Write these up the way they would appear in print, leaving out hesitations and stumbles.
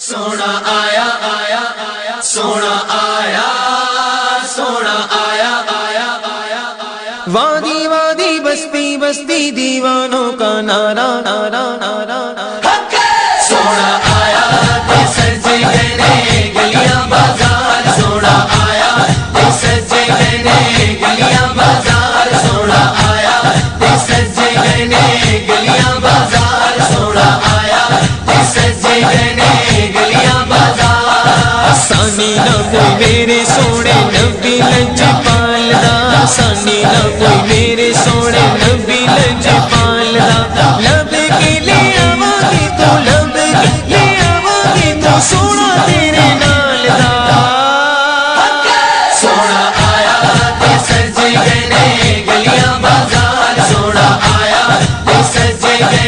सोना आया आया आया, सोना आया, सोना आया आया आया आया। वादी वादी बस्ती बस्ती दीवानों का नारा नारा नारा नारा। सोना आया ते सजे गए गलियां बाजार, सोना आया ते सजे गए गलियां बाजार, सोना आया ते सजे गए गलियां बाजार, सोना आया ते सजे गए गलियां बाजार। सानी ना कोई मेरे सोने नबी लजपाल दा, सानी ना कोई मेरे सोने नबी लजपाल दा। लब के ले आवांगी तो लब के ले आवांगी तो सोना तेरे नाल दा। सोना आया ते सजे गए गलियां बाजार, सोना आया ते सजे गए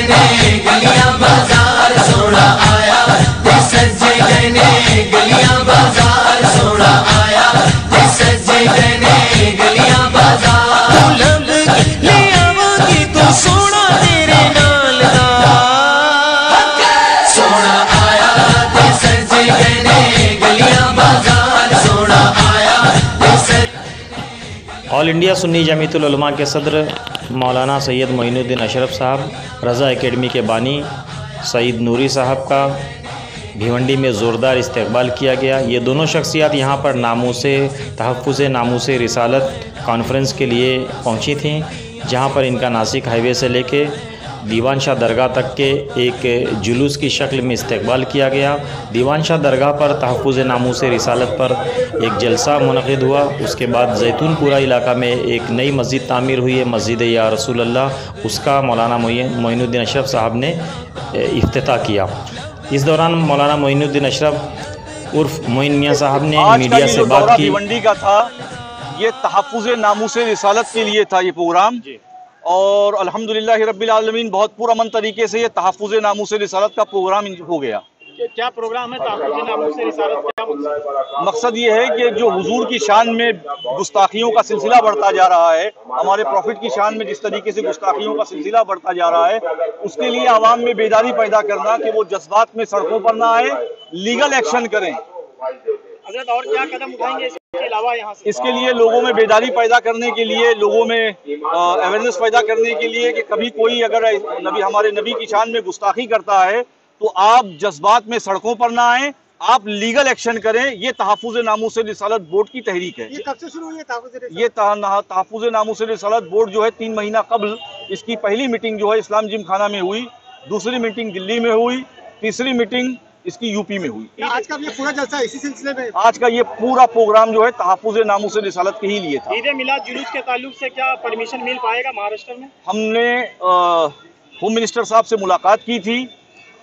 गलियां बाजार, सोना आया ते सजे गए गलियां बाजार, सोना आया ते सजे गए गलियां बाजार। तू लब के ले आवांगी तो सोना तेरे नाल दा। सोना आया ते सजे गए गलियां बाजार, सोना आया ते सजे। ऑल इंडिया सुन्नी जमीयतुल उलमा के सदर मौलाना सैयद मोइनुद्दीन अशरफ साहब, रज़ा एकेडमी के बानी सईद नूरी साहब का भिवंडी में ज़ोरदार इस्तकबाल किया गया। ये दोनों शख्सियत यहाँ पर नामूसे तहफ़्फ़ुज़ नामूसे रिसालत कॉन्फ्रेंस के लिए पहुँची थीं, जहाँ पर इनका नासिक हाईवे से लेके दीवान शाह दरगाह तक के एक जुलूस की शक्ल में इस्तकबाल किया गया। दीवान शाह दरगाह पर तहफ़्फ़ुज़ नामूसे रिसालत पर एक जलसा मुनक़िद हुआ। उसके बाद जैतूनपुरा इलाका में एक नई मस्जिद तामीर हुई है, मस्जिद या रसूल अल्लाह, उसका मौलाना मोइनुद्दीन अशरफ साहब ने इफ्तिताह किया। इस दौरान मौलाना मोइनुद्दीन अशरफ उर्फ मोइन मियाँ साहब ने मीडिया से बात की। भिवंडी का था, ये तहफ़्फ़ुज़ नामूसे रिसालत के लिए था ये प्रोग्राम, और अल्हम्दुलिल्लाह रब्बिल आलमीन बहुत पुरअमन तरीके से ये तहफ़्फ़ुज़ नामूसे रिसालत का प्रोग्राम हो गया। क्या प्रोग्राम है तहफ़्फ़ुज़ नामूसे रिसालत? क्या मकसद ये है कि जो हुजूर की शान में गुस्ताखियों का सिलसिला बढ़ता जा रहा है, हमारे प्रॉफिट की शान में जिस तरीके से गुस्ताखियों का सिलसिला बढ़ता जा रहा है, उसके लिए आवाम में बेदारी पैदा करना कि वो जज्बात में सड़कों पर ना आए, लीगल एक्शन करें। और क्या कदम उठाएंगे इसके अलावा यहाँ से? इसके लिए लोगों में बेदारी पैदा करने के लिए, लोगों में अवेयरनेस पैदा करने के लिए कि कभी कोई अगर हमारे नबी की शान में गुस्ताखी करता है तो आप जज्बात में सड़कों पर ना आए, आप लीगल एक्शन करें। ये तहफ़्फ़ुज़ नामूसे रिसालत बोर्ड की तहरीक है। ये कब से शुरू हुई है तहफ़्फ़ुज़? ये तहफ़्फ़ुज़ नामूसे रिसालत बोर्ड जो है 3 महीना कबल इसकी पहली मीटिंग जो है इस्लाम जिम खाना में हुई, दूसरी मीटिंग दिल्ली में हुई, तीसरी मीटिंग इसकी यूपी में हुई। आज का ये पूरा जलसा इसी सिलसिले में? आज का ये पूरा प्रोग्राम जो है तहफ़्फ़ुज़ नामूसे रिसालत के ही लिए था। ईद मिलाद जुलूस के ताल्लुक से क्या परमिशन मिल पाएगा महाराष्ट्र में? हमने होम मिनिस्टर साहब से मुलाकात की थी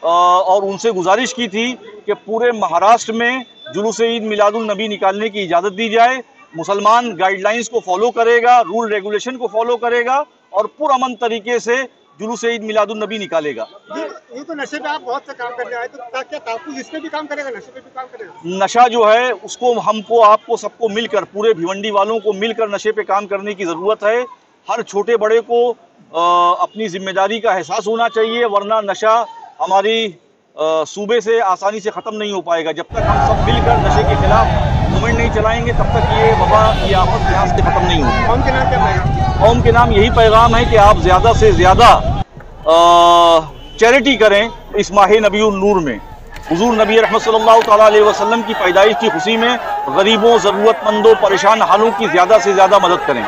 और उनसे गुजारिश की थी कि पूरे महाराष्ट्र में जुलूस ईद मिलादुल नबी निकालने की इजाज़त दी जाए। मुसलमान गाइडलाइंस को फॉलो करेगा, रूल रेगुलेशन को फॉलो करेगा और पुरअमन तरीके से जुलूस ईद मिलादुल नबी निकालेगा। ये तो नशे पे आप बहुत से काम कर रहे हैं, तो क्या तहफ़्फ़ुज़ इस पे भी काम करेगा, नशे पे भी काम करेगा? नशा जो है उसको हमको, आपको, सबको मिलकर, पूरे भिवंडी वालों को मिलकर नशे पे काम करने की ज़रूरत है। हर छोटे बड़े को अपनी जिम्मेदारी का एहसास होना चाहिए, वरना नशा हमारी सूबे से आसानी से ख़त्म नहीं हो पाएगा। जब तक हम सब मिलकर नशे के खिलाफ मूवमेंट नहीं चलाएंगे तब तक ये वबा, ये आफत यहाँ से ख़त्म नहीं होगी। कौम के नाम क्या पैगाम? कौम के नाम यही पैगाम है कि आप ज़्यादा से ज़्यादा चैरिटी करें इस माह नबीउन नूर में। हुजूर नबी रहमत सल्लल्लाहु तआला अलैहि वसल्लम की पैदाइश की खुशी में गरीबों, ज़रूरतमंदों, परेशान हालों की ज़्यादा से ज़्यादा मदद करें।